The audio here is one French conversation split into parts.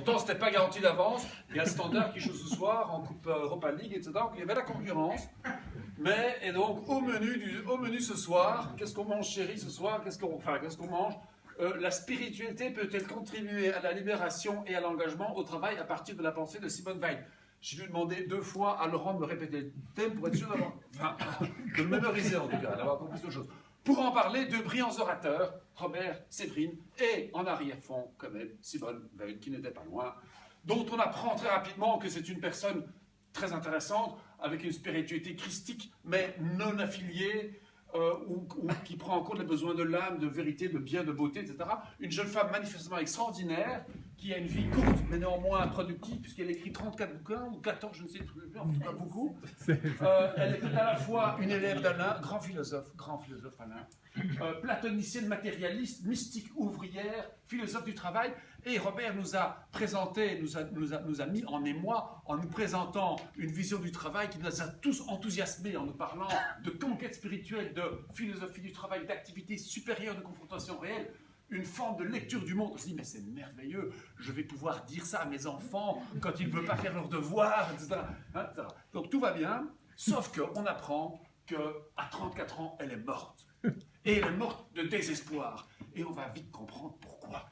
Pourtant, ce n'était pas garanti d'avance. Il y a le Standard qui joue ce soir en Coupe Europa League, etc. Donc, il y avait la concurrence. Mais, et donc, au menu ce soir, qu'est-ce qu'on mange, chérie, ce soir? Qu'est-ce qu'on mange? La spiritualité peut-elle contribuer à la libération et à l'engagement au travail à partir de la pensée de Simone Weil? J'ai dû demander 2 fois à Laurent de me répéter le thème pour être sûr d'avoir, de le mémoriser en tout cas, d'avoir compris cette chose. Pour en parler, 2 brillants orateurs, Robert Séverine et en arrière-fond, quand même, Simone Weil, qui n'était pas loin, dont on apprend très rapidement que c'est une personne très intéressante, avec une spiritualité christique, mais non affiliée, ou qui prend en compte les besoins de l'âme, de vérité, de bien, de beauté, etc. Une jeune femme manifestement extraordinaire, qui a une vie courte, mais néanmoins productive, puisqu'elle écrit 34 bouquins, ou 14, je ne sais plus, en tout cas beaucoup. Elle était à la fois une élève d'Alain, grand philosophe Alain, platonicienne matérialiste, mystique ouvrière, philosophe du travail, et Robert nous a présenté, nous a mis en émoi en nous présentant une vision du travail qui nous a tous enthousiasmés en nous parlant de conquête spirituelle, de philosophie du travail, d'activité supérieure de confrontation réelle, une forme de lecture du monde. On se dit, mais c'est merveilleux, je vais pouvoir dire ça à mes enfants quand ils ne veulent pas faire leurs devoirs, etc. Hein, etc. Donc tout va bien, sauf qu'on apprend qu'à 34 ans, elle est morte. Et elle est morte de désespoir. Et on va vite comprendre pourquoi.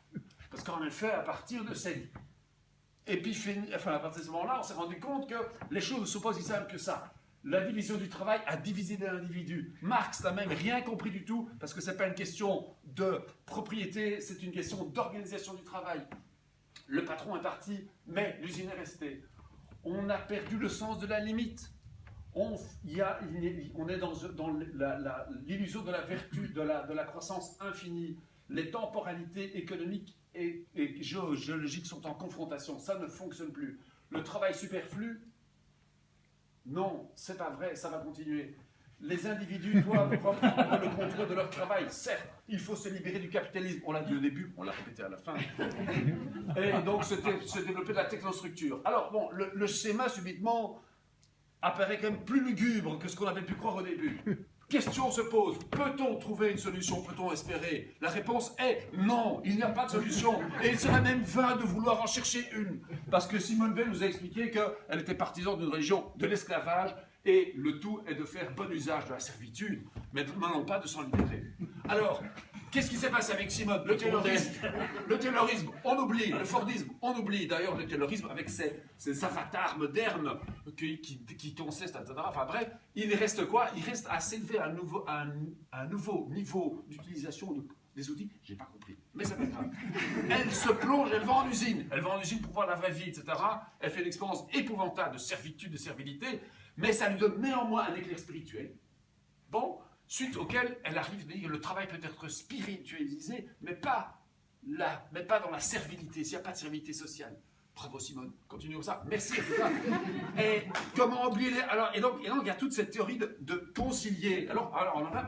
Parce qu'en effet, à partir de cette épiphanie, à partir de ce moment-là, on s'est rendu compte que les choses ne sont pas si simples que ça. La division du travail a divisé l'individu. Marx n'a même rien compris du tout, parce que ce n'est pas une question de propriété, c'est une question d'organisation du travail. Le patron est parti, mais l'usine est restée. On a perdu le sens de la limite. On est dans l'illusion de la vertu, de la croissance infinie. Les temporalités économiques et géologiques sont en confrontation. Ça ne fonctionne plus. Le travail superflu, non, c'est pas vrai, ça va continuer. Les individus doivent reprendre le contrôle de leur travail. Certes, il faut se libérer du capitalisme. On l'a dit au début, on l'a répété à la fin. Et donc, se développer de la technostructure. Alors, bon, le schéma, subitement, apparaît quand même plus lugubre que ce qu'on avait pu croire au début. Question se pose, peut-on trouver une solution, peut-on espérer? La réponse est non, il n'y a pas de solution. Et il serait même vain de vouloir en chercher une. Parce que Simone Weil nous a expliqué qu'elle était partisane d'une religion de l'esclavage, et le tout est de faire bon usage de la servitude, mais non pas de s'en libérer. Alors, qu'est-ce qui s'est passé avec Simone? Le taylorisme, on oublie. Le fordisme, on oublie. D'ailleurs, le taylorisme, avec ces avatars modernes qui consistent, etc. Enfin bref, il reste quoi? Il reste à s'élever à un nouveau niveau d'utilisation des outils. J'ai pas compris, mais c'est pas grave. Elle se plonge, elle va en usine. Elle va en usine pour voir la vraie vie, etc. Elle fait une expérience épouvantable de servitude, de servilité, mais ça lui donne néanmoins un éclair spirituel. Bon, suite auquel elle arrive à dire que le travail peut être spiritualisé, mais pas dans la servilité, s'il n'y a pas de servilité sociale. Bravo Simone, continuez comme ça, merci. Et comment oublier et donc il y a toute cette théorie de concilier. Alors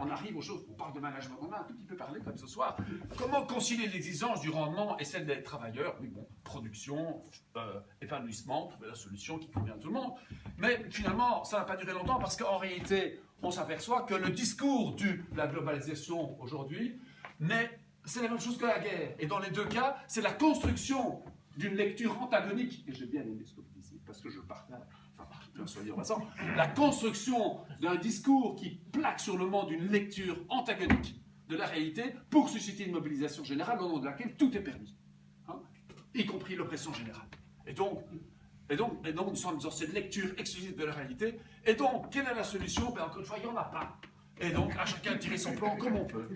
on arrive aux choses, on parle de management, on a un tout petit peu parlé comme ce soir. Comment concilier l'exigence du rendement et celle des travailleurs? Oui, bon, production, épanouissement, trouver la solution qui convient à tout le monde. Mais finalement, ça n'a pas duré longtemps parce qu'en réalité, on s'aperçoit que le discours de la globalisation aujourd'hui, c'est la même chose que la guerre. Et dans les deux cas, c'est la construction d'une lecture antagonique, et j'ai bien aimé ce que vous disiez, parce que je partage, bien soyez passant, la construction d'un discours qui plaque sur le monde une lecture antagonique de la réalité pour susciter une mobilisation générale au nom de laquelle tout est permis, hein, y compris l'oppression générale. Et donc, nous sommes dans cette lecture exclusive de la réalité, et donc, quelle est la solution? Ben, encore une fois, il n'y en a pas. Et donc, à chacun de tirer son plan comme on peut.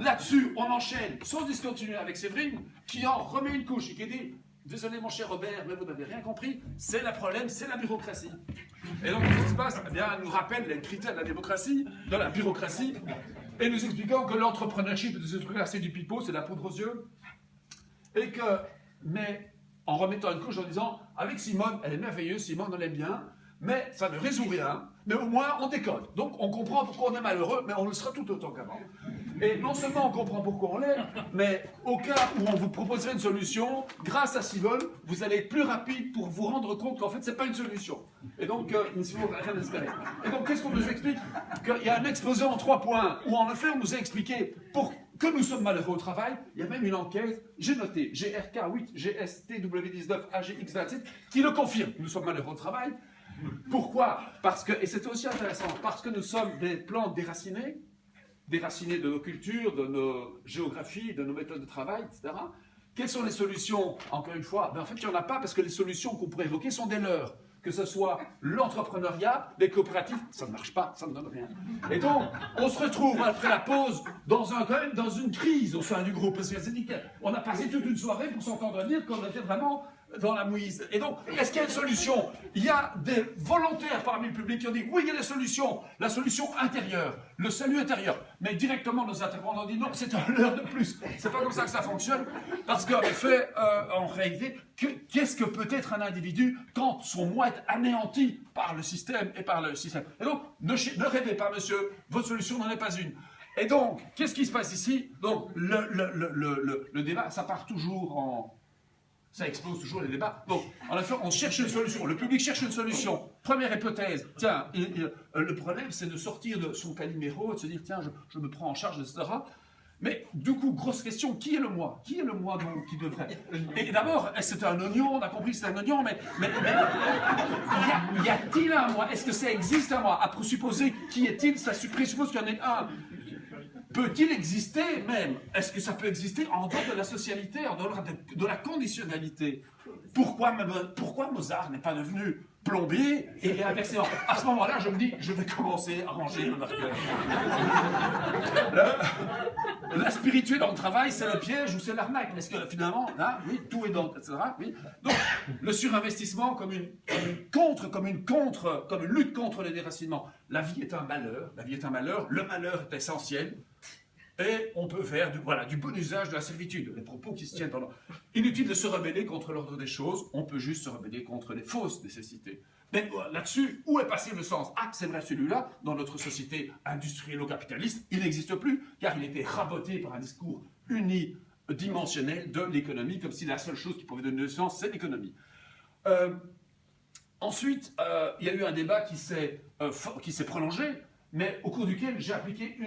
Là-dessus, on enchaîne, sans discontinuer avec Séverine, qui en remet une couche et qui dit « Désolé mon cher Robert, mais vous n'avez rien compris, c'est le problème, c'est la bureaucratie. » Et donc, qu'est-ce qui se passe? Eh bien, elle nous rappelle les critères de la démocratie, de la bureaucratie, et nous expliquant que l'entrepreneurship de ce truc-là, c'est du pipeau, c'est la poudre aux yeux, et mais en remettant une couche en disant « Avec Simone, elle est merveilleuse, Simone, on l'aime bien, mais ça ne résout rien, mais au moins on déconne. Donc on comprend pourquoi on est malheureux, mais on le sera tout autant qu'avant. Et non seulement on comprend pourquoi on l'est, mais au cas où on vous proposerait une solution, grâce à Simone, vous allez être plus rapide pour vous rendre compte qu'en fait c'est pas une solution. Et donc il ne faut rien espérer. Et donc qu'est-ce qu'on nous explique? Qu'il y a un exposé en 3 points, où en effet on nous a expliqué que nous sommes malheureux au travail, il y a même une enquête, j'ai noté, GRK8, GSTW19, AGX27, qui le confirme. Nous sommes malheureux au travail. Pourquoi? Parce que, et c'est aussi intéressant, parce que nous sommes des plantes déracinées de nos cultures, de nos géographies, de nos méthodes de travail, etc. Quelles sont les solutions? Encore une fois, en fait, il n'y en a pas, parce que les solutions qu'on pourrait évoquer sont des leurs. Que ce soit l'entrepreneuriat, les coopératives, ça ne marche pas, ça ne donne rien. Et donc, on se retrouve après la pause quand même dans une crise au sein du groupe. Parce qu'on a passé toute une soirée pour s'entendre dire qu'on était vraiment dans la mouise. Et donc, est-ce qu'il y a une solution? Il y a des volontaires parmi le public qui ont dit oui, il y a des solutions. La solution intérieure, le salut intérieur. Mais directement, nos intervenants ont dit non, c'est un leurre de plus. C'est pas comme ça que ça fonctionne. Parce qu'en effet, en réalité, qu'est-ce que peut être un individu quand son moi est anéanti par le système et par le système? Et donc, ne rêvez pas, monsieur, votre solution n'en est pas une. Et donc, qu'est-ce qui se passe ici? Donc, le débat, ça part toujours en... Ça explose toujours les débats. Donc, en effet, on cherche une solution. Le public cherche une solution. Première hypothèse. Tiens, le problème, c'est de sortir de son caliméro, de se dire, tiens, je me prends en charge, etc. Mais du coup, grosse question, qui est le moi? Qui est le moi donc, qui devrait... Et d'abord, c'est un oignon, on a compris que c'est un oignon, mais y a-t-il un moi? Est-ce que ça existe un moi? À présupposer qui est-il, ça présuppose qu'il y en ait un. Peut-il exister même? Est-ce que ça peut exister en dehors de la socialité, en dehors de la conditionnalité? Pourquoi Mozart n'est pas devenu plombier et inversement? À ce moment-là, je me dis, je vais commencer à ranger un marqueur. La spirituelle dans le travail, c'est le piège ou c'est l'arnaque? Est-ce que finalement, là, oui, tout est dans, etc. Oui. Donc, le surinvestissement comme une lutte contre le déracinement. La vie est un malheur, le malheur est essentiel. Et on peut faire du bon usage de la servitude, les propos qui se tiennent pendant. Inutile de se rebeller contre l'ordre des choses, on peut juste se rebeller contre les fausses nécessités. Mais là-dessus, où est passé le sens? Ah, c'est vrai, celui-là, dans notre société industrielle-capitaliste, il n'existe plus, car il était raboté par un discours unidimensionnel de l'économie, comme si la seule chose qui pouvait donner le sens, c'est l'économie. Ensuite, il y a eu un débat qui s'est prolongé, mais au cours duquel j'ai appliqué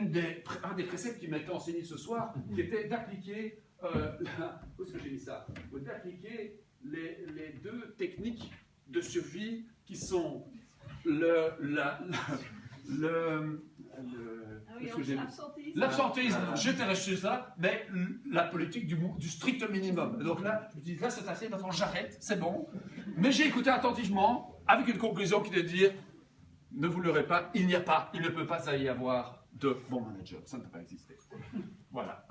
un des préceptes qui m'a été enseigné ce soir, qui était d'appliquer, où est-ce que j'ai mis ça? D'appliquer les deux techniques de survie qui sont l'absentéisme, j'étais resté sur ça, mais la politique du strict minimum. Et donc là, je me dis, là c'est assez, maintenant j'arrête, c'est bon. Mais j'ai écouté attentivement, avec une conclusion qui était de dire, ne vous leurrez pas, il ne peut pas y avoir de bon manager. Ça ne peut pas exister. Voilà.